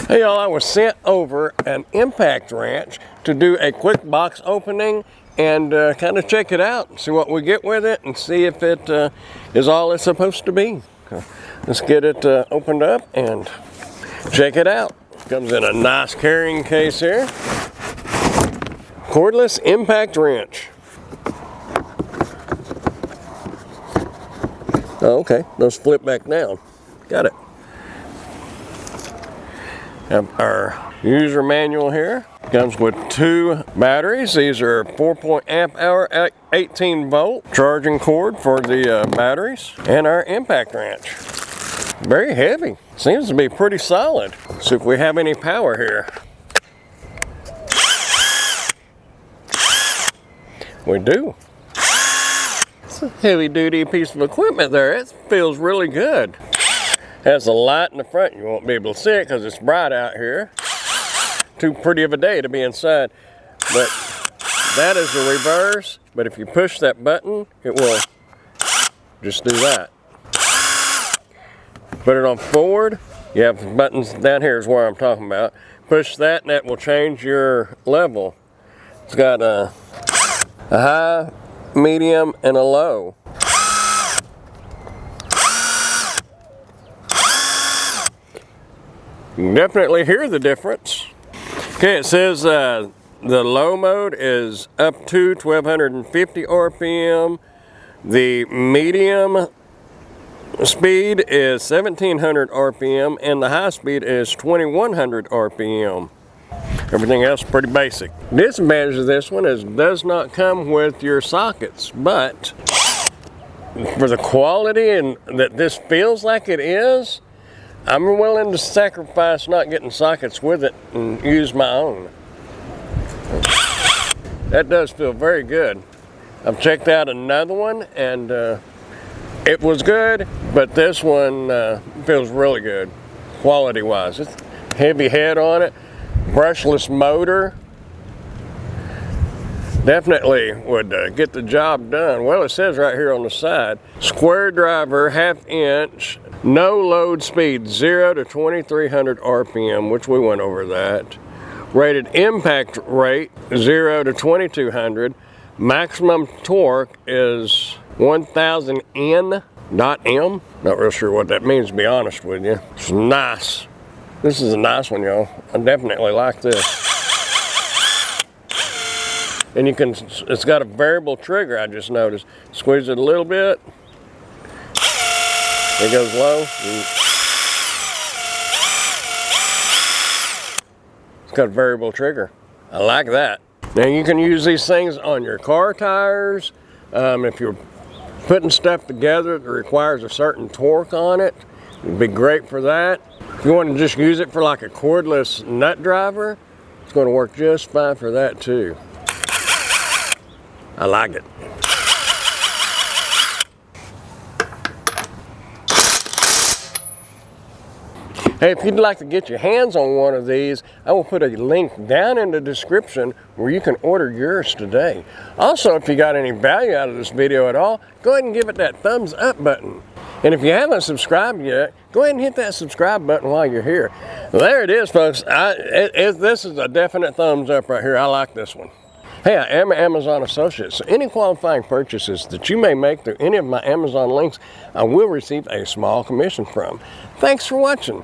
Hey y'all, I was sent over an impact wrench to do a quick box opening and kind of check it out, see what we get with it, and see if it is all it's supposed to be. Let's get it opened up and check it out. Comes in a nice carrying case here. Cordless Impact Wrench. Oh, okay, those flip back down. Got it. Have our user manual here. Comes with 2 batteries. These are 4 amp hour at 18 volt charging cord for the batteries, and our impact wrench. Very heavy. Seems to be pretty solid. Let's see if we have any power here. We do. It's a heavy duty piece of equipment there. It feels really good. Has a light in the front. You won't be able to see it because it's bright out here. Too pretty of a day to be inside. But that is the reverse. But if you push that button, it will just do that. Put it on forward. You have the buttons down here is where I'm talking about. Push that and that will change your level. It's got a high, medium, and a low. You can definitely hear the difference. Okay, it says the low mode is up to 1250 RPM. The medium speed is 1700 RPM, and the high speed is 2100 RPM. Everything else pretty basic. Disadvantage of this one is it does not come with your sockets, but for the quality and that this feels like it is, I'm willing to sacrifice not getting sockets with it and use my own. That does feel very good. I've checked out another one and it was good, but this one feels really good quality wise. It's heavy head on it, brushless motor. Definitely would get the job done. Well, it says right here on the side, square driver, 1/2 inch, no load speed, 0 to 2300 RPM, which we went over that. Rated impact rate, 0 to 2200. Maximum torque is 1000 N.M. Not real sure what that means, to be honest with you. It's nice. This is a nice one, y'all. I definitely like this. And it's got a variable trigger, I just noticed. Squeeze it a little bit. It goes low. It's got a variable trigger. I like that. Now you can use these things on your car tires. If you're putting stuff together that requires a certain torque on it, it'd be great for that. If you want to just use it for like a cordless nut driver, it's going to work just fine for that too. I like it. Hey, if you'd like to get your hands on one of these, I will put a link down in the description where you can order yours today. Also, if you got any value out of this video at all, go ahead and give it that thumbs up button. And if you haven't subscribed yet, go ahead and hit that subscribe button while you're here. There it is, folks. This is a definite thumbs up right here. I like this one. Hey, I am an Amazon associate, so any qualifying purchases that you may make through any of my Amazon links, I will receive a small commission from. Thanks for watching.